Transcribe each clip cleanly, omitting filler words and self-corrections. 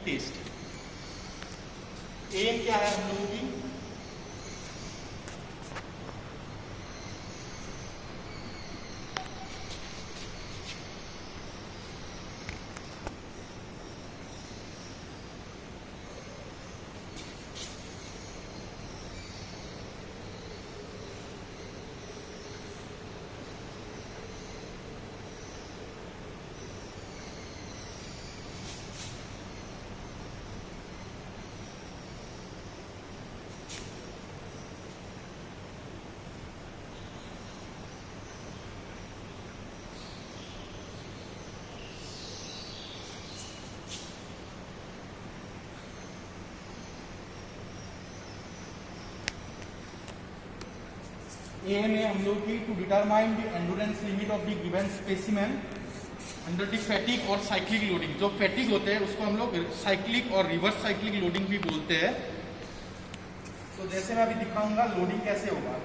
Test. M क्या है हम लोगों की, एम है हम लोग की to determine the endurance limit of the given specimen under the fatigue और साइक्लिक लोडिंग। जो फैटिक होते हैं उसको हम लोग साइक्लिक और रिवर्स साइक्लिक लोडिंग भी बोलते हैं। तो जैसे मैं अभी दिखाऊंगा लोडिंग कैसे होगा।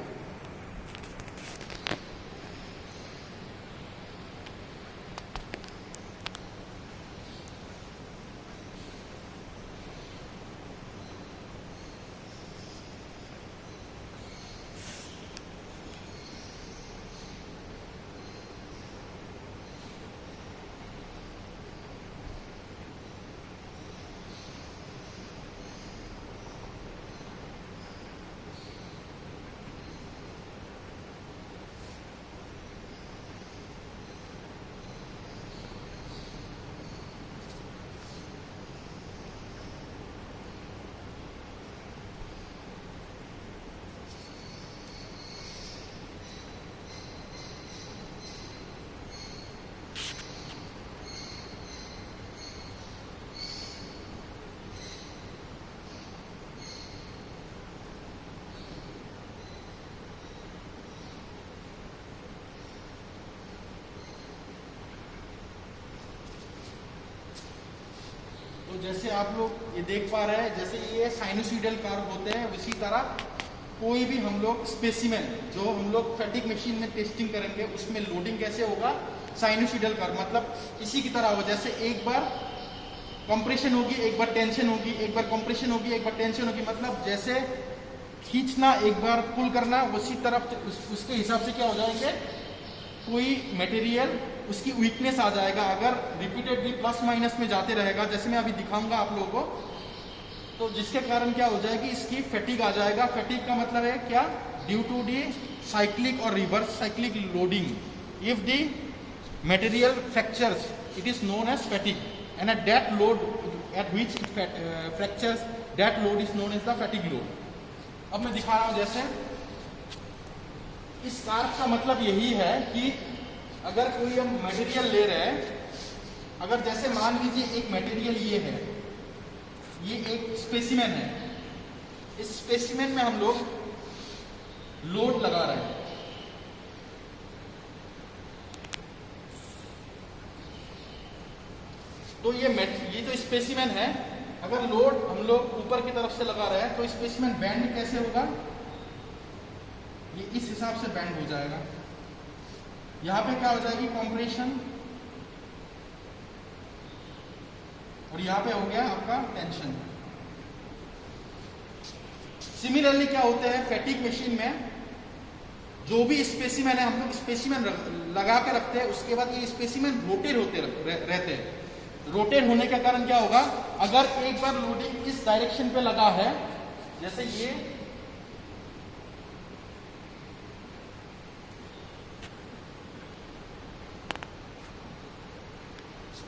तो जैसे आप लोग ये देख पा रहे हैं, जैसे ये साइनोसॉइडल कर्व होते हैं, उसी तरह कोई भी हम लोग स्पेसिमेन जो हम लोग फैटिक मशीन में टेस्टिंग करेंगे उसमें लोडिंग कैसे होगा, साइनोसॉइडल कर्व, मतलब इसी की तरह होगा। जैसे एक बार कंप्रेशन होगी, एक बार टेंशन होगी, एक बार कंप्रेशन होगी, एक बार टेंशन होगी, मतलब जैसे खींचना एक बार पुल करना, उसी तरफ उसके हिसाब से क्या हो जाएंगे, कोई मटेरियल उसकी वीकनेस आ जाएगा अगर रिपीटेडली प्लस माइनस में जाते रहेगा। जैसे मैं अभी दिखाऊंगा आप लोगों को, तो जिसके कारण क्या हो जाएगी, इसकी फैटिक आ जाएगा। फैटिक का मतलब है क्या, ड्यू टू दी साइक्लिक और reverse cyclic loading if the material fractures it is known as fatigue and at that load at which it fractures that load is known as the fatigue load. अब मैं दिखा रहा हूं, जैसे इस curve का मतलब यही है कि अगर कोई हम मटेरियल ले रहे हैं, अगर जैसे मान लीजिए एक मटेरियल ये है, ये एक स्पेसिमेन है, इस स्पेसिमेन में हम लोग लोड लगा रहे हैं। तो ये जो स्पेसिमेन है, अगर लोड हम लोग ऊपर की तरफ से लगा रहे हैं तो स्पेसिमेन बैंड कैसे होगा, ये इस हिसाब से बैंड हो जाएगा। यहां पे क्या हो जाएगी, कंप्रेशन, और यहां पे हो गया आपका टेंशन। सिमिलरली क्या होते हैं फैटिक मशीन में, जो भी स्पेसिमेन है हम लोग स्पेसिमेन लगा के रखते हैं, उसके बाद ये स्पेसिमेन रोटेट होते रहते हैं। रोटेट होने के कारण क्या होगा, अगर एक बार लोडिंग इस डायरेक्शन पे लगा है, जैसे ये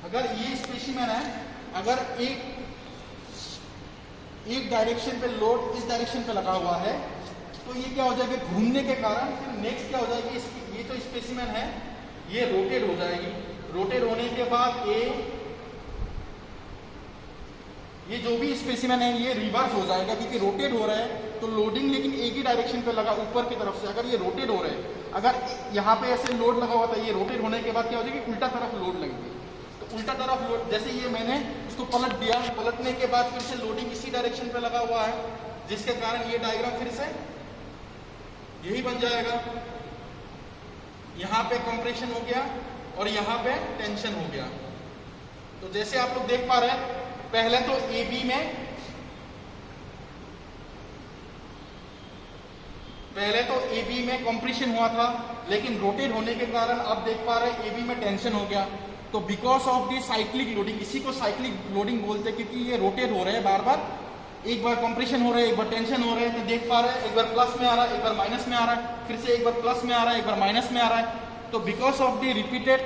अगर ये स्पेसिमेन है, अगर एक डायरेक्शन पे लोड इस डायरेक्शन पे लगा हुआ है, तो ये क्या हो जाएगा, घूमने के कारण फिर नेक्स्ट क्या हो जाएगी, ये जो स्पेसिमेन है ये रोटेट हो जाएगी। रोटेट होने के बाद ये जो भी स्पेसिमेन है ये रिवर्स हो जाएगा, क्योंकि रोटेट हो रहा है तो लोडिंग लेकिन एक ही डायरेक्शन पे लगा ऊपर की तरफ से। अगर ये रोटेट हो रहा है, अगर यहाँ पे ऐसे लोड लगा हुआ था, ये रोटेट होने के बाद क्या हो जाएगी, उल्टा तरफ लोड लगेगी। तो उल्टा तरफ लोड, जैसे ये मैंने इसको पलट दिया, पलटने के बाद फिर से लोडिंग इसी डायरेक्शन पे लगा हुआ है, जिसके कारण ये डायग्राम फिर से यही बन जाएगा। यहाँ पे कंप्रेशन हो गया और यहाँ पे टेंशन हो गया। तो जैसे आप लोग देख पा रहे हैं, पहले तो ए बी में कंप्रेशन हुआ था, लेकिन रोटेट होने के कारण आप देख पा रहे हैं ए बी में टेंशन हो गया। तो because of the cyclic loading, इसी को साइक्लिक लोडिंग बोलते हैं, क्योंकि ये रोटेट हो रहे हैं बार बार, एक बार कंप्रेशन हो रहा है, एक बार टेंशन हो रहा है। तो देख पा रहे हैं एक बार प्लस में आ रहा है, एक बार माइनस में आ रहा है, फिर से एक बार प्लस में आ रहा है, एक बार माइनस में आ रहा है। तो because of the repeated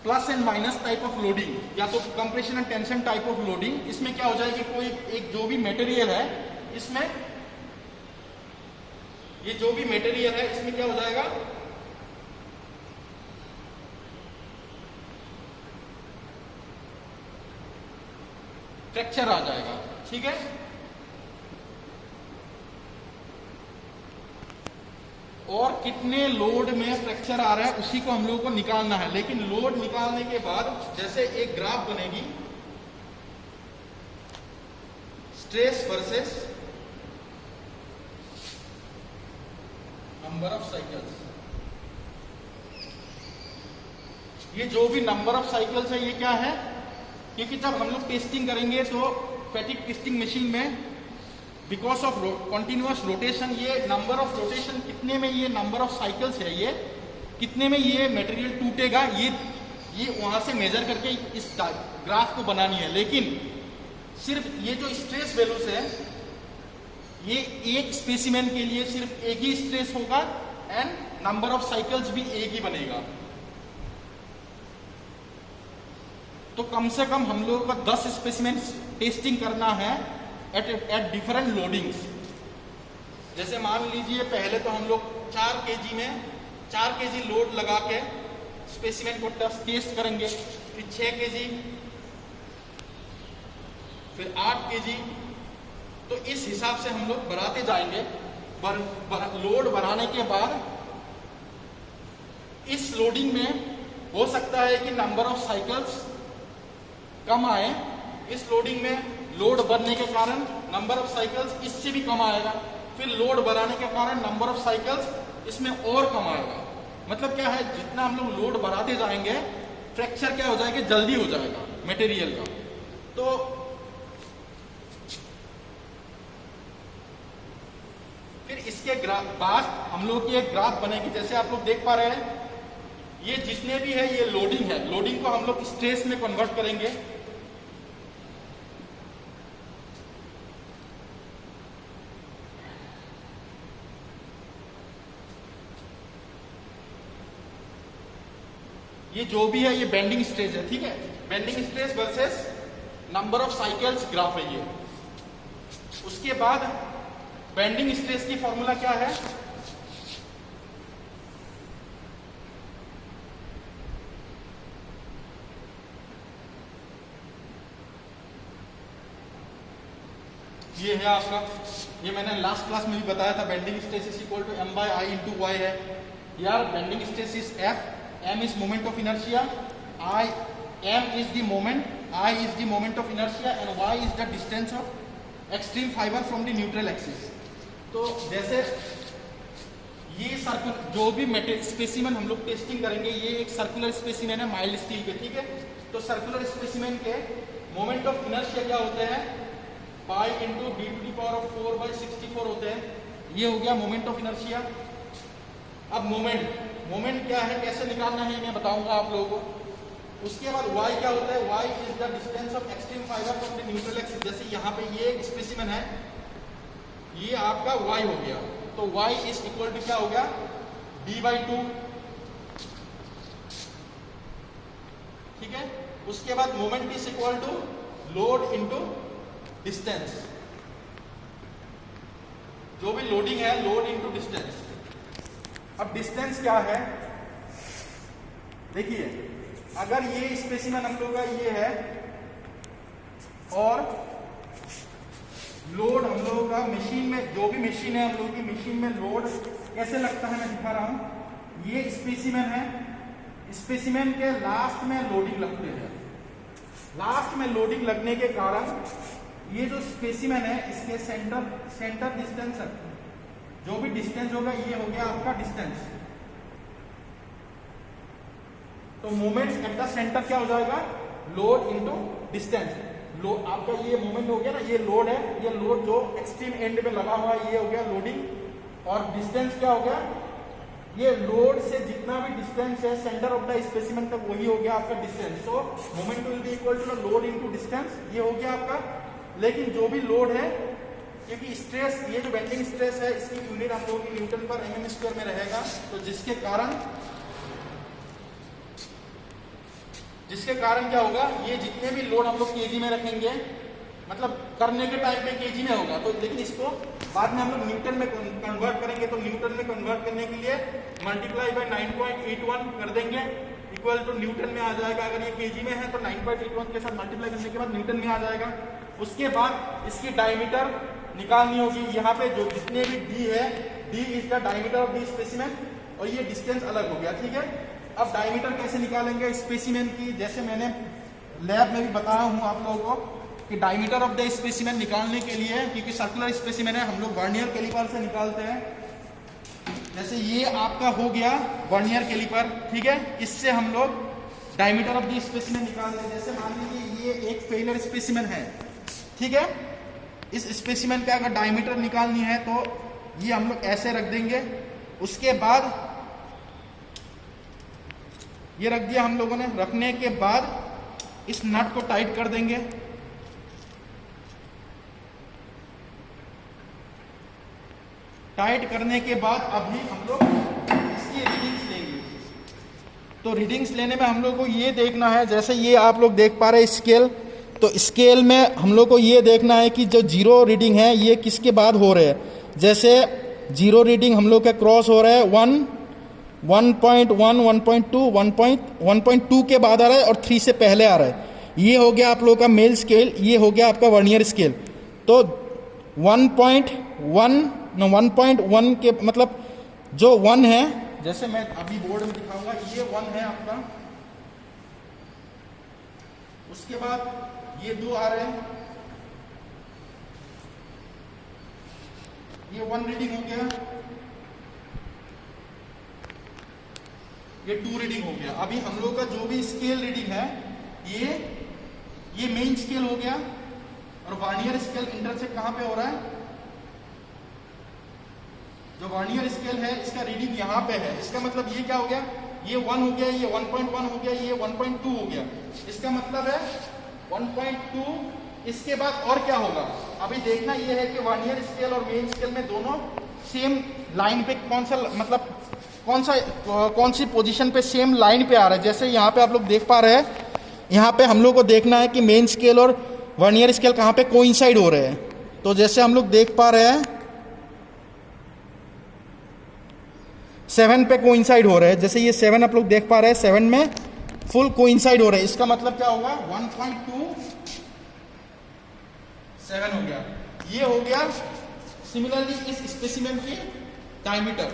plus and minus type of loading, या तो compression and tension type of loading, इसमें क्या हो जाएगी, कोई एक जो भी मटेरियल है इसमें, ये जो भी मटेरियल है इसमें क्या हो जाएगा, फ्रैक्चर आ जाएगा। ठीक है, और कितने लोड में फ्रैक्चर आ रहा है उसी को हम लोगों को निकालना है। लेकिन लोड निकालने के बाद जैसे एक ग्राफ बनेगी, stress versus number of cycles. ये जो भी नंबर ऑफ साइकिल्स है ये क्या है, क्योंकि जब हम लोग टेस्टिंग करेंगे तो फैटिग टेस्टिंग मशीन में बिकॉज ऑफ कंटिन्यूअस रोटेशन, ये नंबर ऑफ रोटेशन कितने में, ये नंबर ऑफ साइकिल्स है, ये कितने में ये मटेरियल टूटेगा, ये वहां से मेजर करके इस ग्राफ को बनानी है। लेकिन सिर्फ ये जो स्ट्रेस वैल्यूज है, ये एक स्पेसिमेन के लिए सिर्फ एक ही स्ट्रेस होगा एंड नंबर ऑफ साइकिल्स भी एक ही बनेगा। तो कम से कम हम लोगों को 10 स्पेसिमेन टेस्टिंग करना है एट डिफरेंट लोडिंग्स। जैसे मान लीजिए पहले तो हम लोग 4 केजी लोड लगा के स्पेसिमेन को टेस्ट करेंगे, फिर 6 केजी, फिर 8 केजी। तो इस हिसाब से हम लोग बढ़ाते जाएंगे। लोड बढ़ाने के बाद इस लोडिंग में हो सकता है कि नंबर ऑफ साइकिल्स कम आए, इस लोडिंग में लोड बढ़ने के कारण नंबर ऑफ साइकिल्स इससे भी कम आएगा, फिर लोड बढ़ाने के कारण नंबर ऑफ साइकिल्स इसमें और कम आएगा। मतलब क्या है, जितना हम लोग लोड बढ़ाते जाएंगे फ्रैक्चर क्या हो जाएगा, जल्दी हो जाएगा मटेरियल का। तो फिर इसके बाद हम लोग की एक ग्राफ बनेगी। जैसे आप लोग देख पा रहे हैं, ये जितने भी है ये लोडिंग है, लोडिंग को हम लोग स्ट्रेस में कन्वर्ट करेंगे। ये जो भी है ये बेंडिंग स्ट्रेस है, ठीक है, bending stress versus number of cycles graph है ये। उसके बाद बेंडिंग स्ट्रेस की फॉर्मूला क्या है, ये है आपका, ये मैंने लास्ट क्लास में भी बताया था, bending stress is equal to m/i into Y है यार। Bending stress is f, m is moment of inertia, m is the moment, I is the moment of inertia and y is the distance of extreme fiber from the neutral axis। तो जैसे ये circular जो भी specimen हम लोग testing करेंगे, ये एक सर्कुलर स्पेसिमेन है माइल्ड स्टील के, ठीक है। तो सर्कुलर स्पेसिमेन के मोमेंट ऑफ इनर्शिया क्या होते हैं, pi into D to the power of 4/64 होते हैं। ये हो गया मोमेंट ऑफ इनर्शिया। अब मोमेंट क्या है, कैसे निकालना है मैं बताऊंगा आप लोगों को। उसके बाद y क्या होता है, y is the distance of extreme fibre from the neutral axis. जैसे यहाँ पे ये एक स्पेसिमेन है, ये आपका y हो गया, तो y इज इक्वल टू क्या हो गया, d/2, ठीक है। उसके बाद moment is equal to load into distance, जो भी लोडिंग है लोड इनटू डिस्टेंस। अब डिस्टेंस क्या है, देखिए अगर ये स्पेसिमेन हम लोग का ये है और लोड हम लोगों का मशीन में, जो भी मशीन है हम लोग की मशीन में लोड कैसे लगता है मैं दिखा रहा हूं। ये स्पेसिमेन है, स्पेसिमेन के लास्ट में लोडिंग लगते हैं। लास्ट में लोडिंग लगने के कारण ये जो स्पेसिमेन है इसके सेंटर डिस्टेंस है, जो भी डिस्टेंस होगा ये हो गया आपका डिस्टेंस। तो मोमेंट एट द सेंटर क्या हो जाएगा, लोड इनटू डिस्टेंस, आपका ये मोमेंट हो गया ना, ये लोड है, ये लोड जो एक्सट्रीम एंड में लगा हुआ है ये हो गया लोडिंग, और डिस्टेंस क्या हो गया, ये लोड से जितना भी डिस्टेंस है सेंटर ऑफ द स्पेसिमेन तक वही हो गया आपका distance. So moment will be equal to the load into distance, ये हो गया आपका। लेकिन जो भी लोड है, क्योंकि स्ट्रेस, ये जो बेंडिंग स्ट्रेस है इसकी यूनिट आप लोगों की न्यूटन पर mm स्क्वायर में रहेगा, तो जिसके कारण क्या होगा, ये जितने भी लोड हम लोग केजी में रखेंगे, मतलब करने के टाइम पे केजी में होगा, तो लेकिन इसको बाद में हम लोग न्यूटन में कन्वर्ट करेंगे, तो न्यूटन में कन्वर्ट करने के लिए मल्टीप्लाई बाय 9.81 कर देंगे, इक्वल टू न्यूटन में आ जाएगा। अगर ये केजी में है तो 9.81 के साथ मल्टीप्लाई करने के बाद न्यूटन में आ जाएगा। उसके बाद इसकी डायमीटर निकालनी होगी, यहाँ पे जो जितने भी डी है, D is the diameter of the specimen, और ये डिस्टेंस अलग हो गया, ठीक है। अब डायमीटर कैसे निकालेंगे स्पेसिमेन की, जैसे मैंने लैब में भी बताया हूँ आप लोगों को कि डायमीटर ऑफ द स्पेसिमेन निकालने के लिए, क्योंकि सर्कुलर स्पेसिमेन है, हम लोग वर्नियर कैलिपर से निकालते हैं। जैसे ये आपका हो गया वर्नियर कैलिपर, ठीक है, इससे हम लोग डायमीटर ऑफ द स्पेसिमेन निकालते हैं। जैसे मान लीजिए ये एक फेलर स्पेसिमेन है, ठीक है, इस स्पेसिमेन का अगर डायमीटर निकालनी है तो ये हम लोग ऐसे रख देंगे। उसके बाद ये रख दिया हम लोगों ने, रखने के बाद इस नट को टाइट कर देंगे। टाइट करने के बाद अभी हम लोग इसकी रीडिंग्स लेंगे। तो रीडिंग्स लेने में हम लोग को ये देखना है, जैसे ये आप लोग देख पा रहे हैं स्केल, तो स्केल में हम लोग को ये देखना है कि जो जीरो रीडिंग है ये किसके बाद हो रहे हैं। जैसे जीरो रीडिंग हम लोग का क्रॉस हो रहा है 1, 1.1, 1.2, 1.2 के बाद आ रहा है और 3 से पहले आ रहा है। ये हो गया आप लोग का मेल स्केल, ये हो गया आपका वर्नियर स्केल। तो 1.1 के मतलब जो 1 है, जैसे मैं अभी बोर्ड में दिखाऊंगा, ये 1 है आपका। उसके बाद ये 2 आ रहे हैं, ये 1 रीडिंग हो गया, ये 2 रीडिंग हो गया। अभी हम लोग का जो भी स्केल रीडिंग है ये मेन स्केल हो गया, और वर्नियर स्केल इंटरसेक्ट कहां पे हो रहा है, जो वर्नियर स्केल है इसका रीडिंग यहाँ पे है। इसका मतलब ये क्या हो गया, ये 1 हो गया, ये 1.1 हो गया, ये 1.2 हो गया। इसका मतलब है 1.2। इसके बाद और क्या होगा, अभी देखना ये है कि वर्नियर स्केल और मेन स्केल में दोनों सेम लाइन पे कौन सी पोजीशन पे सेम लाइन पे आ रहा है। जैसे यहाँ पे आप लोग देख पा रहे हैं, यहाँ पे हम लोग को देखना है कि मेन स्केल और वर्नियर स्केल कहाँ पे कोइंसाइड हो रहे हैं। तो जैसे हम लोग देख पा रहे हैं 7 पे कोइंसाइड हो रहे हैं, जैसे ये 7 आप लोग देख पा रहे हैं, 7 में फुल कोइंसाइड हो रहे हैं। इसका मतलब क्या होगा, 1.27 हो गया। ये हो गया सिमिलरली इस स्पेसिमेन की डायमीटर।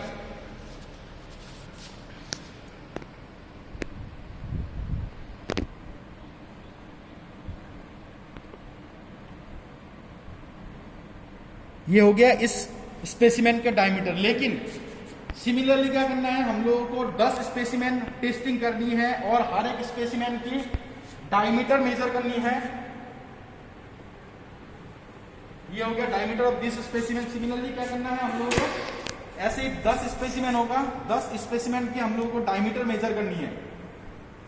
ये हो गया इस स्पेसिमेन का डायमीटर। लेकिन सिमिलरली क्या करना है, हम लोगों को 10 स्पेसिमेन टेस्टिंग करनी है और हर एक स्पेसिमेन की डायमीटर मेजर करनी है। ये हो गया diameter of this specimen. Similarly क्या करना है हम लोगों को, ऐसे ही 10 स्पेसिमेन होगा, 10 स्पेसिमेन की हम लोगों को डायमीटर मेजर करनी है।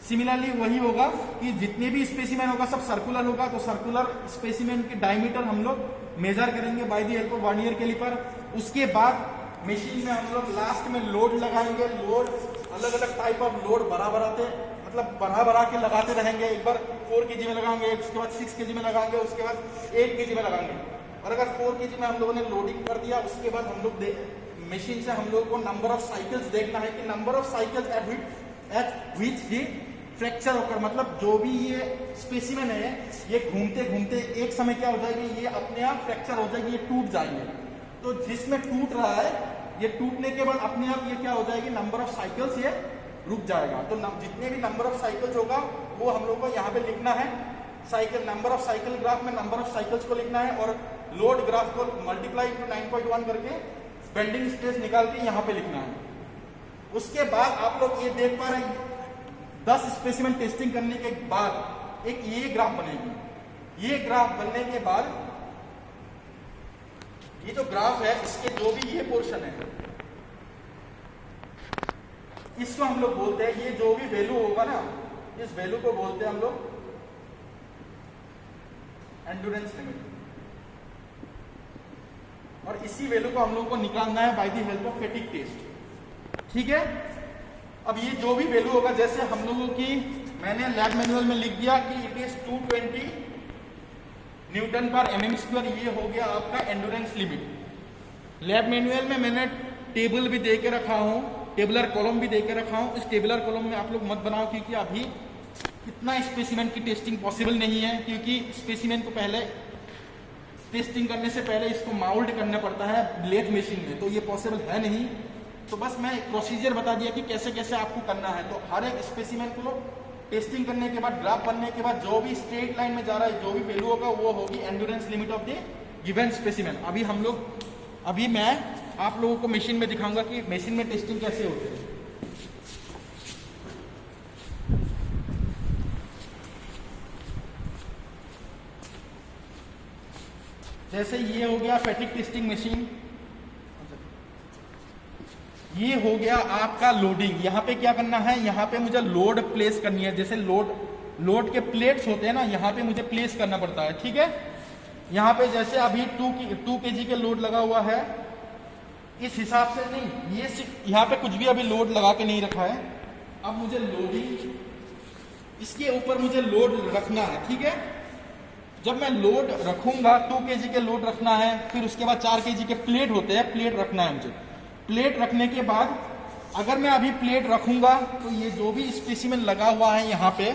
सिमिलरली वही होगा कि जितने भी स्पेसिमेन होगा सब सर्कुलर होगा, तो सर्कुलर स्पेसिमेन की डायमीटर हम लोग मेजर करेंगे by the help of vernier caliper. उसके बाद मशीन में हम लोग लास्ट में लोड लगाएंगे। लोड अलग अलग टाइप ऑफ लोड बढ़ा के लगाते रहेंगे। एक बार 4 kg में लगाएंगे, उसके बाद 6 kg में लगाएंगे, उसके बाद 8 kg में लगाएंगे। और अगर 4 kg में हम लोगों ने लोडिंग कर दिया, उसके बाद हम लोग मशीन से हम लोगों को नंबर ऑफ साइकिल्स देखना है कि number of cycles eight which he fracture होकर, मतलब जो भी ये स्पेसिमेन है ये घूमते घूमते एक समय क्या हो जाएगी, ये अपने आप फ्रैक्चर हो जाएगी, ये टूट जाएंगे। तो जिसमें टूट रहा है, ये टूटने के बाद अपने आप ये क्या हो जाएगी, नंबर ऑफ साइकिल्स ये रुक जाएगा। तो जितने भी नंबर ऑफ साइकिल्स होगा वो हम लोग को यहाँ पे लिखना है। Cycle number of cycle graph में नंबर ऑफ साइकिल्स को लिखना है और लोड ग्राफ को मल्टीप्लाई टू 9.1 करके बेंडिंग स्ट्रेस निकाल के यहाँ पे लिखना है। उसके बाद आप लोग ये देख पा रहे हैं 10 स्पेसिमेन टेस्टिंग करने के बाद एक ये ग्राफ बनेगी। ये ग्राफ बनने के बाद ये जो ग्राफ है इसके जो भी ये पोर्शन है इसको हम लोग बोलते हैं, ये जो भी वैल्यू होगा ना इस वैल्यू को बोलते हैं हम लोग एंड्योरेंस लिमिट, और इसी वैल्यू को हम लोग को निकालना है by the help of fatigue test. ठीक है, अब ये जो भी वैल्यू होगा, जैसे हम लोगों की मैंने लैब मैनुअल में लिख दिया कि इट इज 220 न्यूटन पर mm स्क्वायर, ये हो गया आपका एंड्योरेंस लिमिट। लैब मैनुअल में मैंने टेबल भी दे के रखा हूं, टेबुलर कॉलम भी दे के रखा हूं। इस टेबुलर कॉलम में आप लोग मत बनाओ क्योंकि अभी इतना स्पेसिमेन की टेस्टिंग पॉसिबल नहीं है, क्योंकि स्पेसिमेन को पहले टेस्टिंग करने से पहले इसको माउल्ड करना पड़ता है लेथ मशीन में, तो ये पॉसिबल है नहीं। तो बस मैं एक प्रोसीजर बता दिया कि कैसे कैसे आपको करना है। तो हर एक स्पेसिमेन को टेस्टिंग करने के बाद, ग्राफ बनने के बाद जो भी स्ट्रेट लाइन में जा रहा है, जो भी वैल्यू होगा वो होगी endurance limit of the given specimen. अभी मैं आप लोगों को मशीन में दिखाऊंगा कि मशीन में टेस्टिंग कैसे होती है। जैसे ये हो गया फैटिग टेस्टिंग मशीन, ये हो गया आपका लोडिंग। यहाँ पे क्या करना है, यहाँ पे मुझे लोड प्लेस करनी है। जैसे लोड के प्लेट्स होते हैं ना, यहाँ पे मुझे प्लेस करना पड़ता है। ठीक है, यहाँ पे जैसे अभी 2 kg के लोड लगा हुआ है, इस हिसाब से नहीं, ये यहाँ पे कुछ भी अभी लोड लगा के नहीं रखा है। अब मुझे लोडिंग, इसके ऊपर मुझे लोड रखना है। ठीक है, जब मैं लोड रखूंगा 2 kg के लोड रखना है, फिर उसके बाद 4 kg के प्लेट होते हैं, प्लेट रखना है मुझे। प्लेट रखने के बाद अगर मैं अभी प्लेट रखूंगा तो ये जो भी स्पेसिमेन लगा हुआ है यहाँ पे,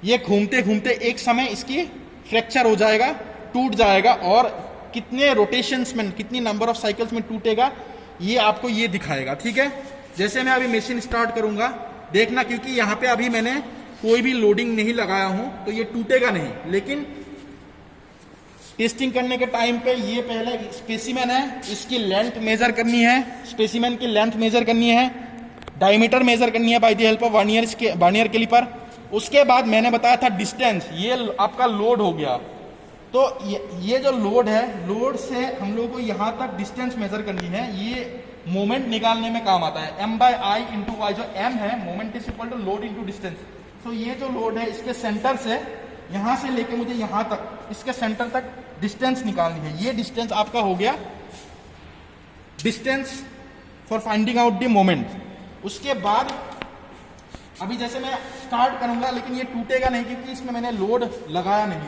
ये घूमते घूमते एक समय इसकी फ्रैक्चर हो जाएगा, टूट जाएगा, और कितने रोटेशंस में, कितनी नंबर ऑफ साइकिल्स में टूटेगा ये आपको ये दिखाएगा। ठीक है, जैसे मैं अभी मशीन स्टार्ट करूंगा देखना, क्योंकि यहाँ पे अभी मैंने कोई भी लोडिंग नहीं लगाया हूं तो ये टूटेगा नहीं। लेकिन टेस्टिंग करने के टाइम पे ये पहले स्पेसिमेन है, इसकी लेंथ मेजर करनी है, स्पेसिमेन की लेंथ मेजर करनी है, डायमीटर मेजर करनी है by the help of vernier caliper. उसके बाद मैंने बताया था डिस्टेंस, ये आपका लोड हो गया। तो ये जो लोड है, लोड से हम लोग को यहाँ तक डिस्टेंस मेजर करनी है। ये मोमेंट निकालने में काम आता है, M/I × Y। जो M है, moment is equal to load into distance. तो ये जो लोड है, इसके सेंटर से, यहाँ से लेके मुझे यहाँ तक, इसके सेंटर तक डिस्टेंस निकालनी है। ये डिस्टेंस आपका हो गया distance for finding out the moment. उसके बाद अभी जैसे मैं स्टार्ट करूंगा, लेकिन ये टूटेगा नहीं क्योंकि इसमें मैंने लोड लगाया नहीं।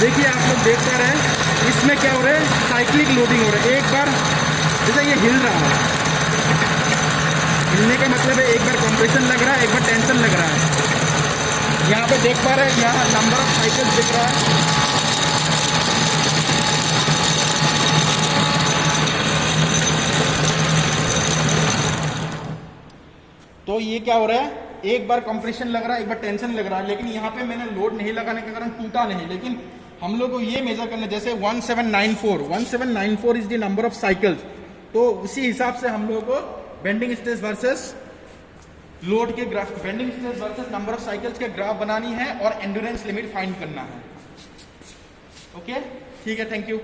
देखिए, आप लोग देख पा रहे हैं इसमें क्या हो रहा है, साइक्लिक लोडिंग हो रहा है। एक बार जैसे ये हिल रहा है, हिलने का मतलब है एक बार कंप्रेशन लग रहा है, एक बार टेंशन लग रहा है। यहाँ पे देख पा रहे हैं, यहाँ नंबर ऑफ साइकिल्स दिख रहा है। तो ये क्या हो रहा है, एक बार कंप्रेशन लग रहा है, एक बार टेंशन लग रहा है, लेकिन यहाँ पे मैंने लोड नहीं लगाने के कारण टूटा नहीं। लेकिन हम लोग को ये मेजर करना है, जैसे 1794 is the number of cycles. तो उसी हिसाब से हम लोग को बेंडिंग स्ट्रेस वर्सेस लोड के graph, bending stress versus number of cycles के ग्राफ बनानी है और एंड्योरेंस लिमिट फाइंड करना है। ओके, ठीक है, थैंक यू।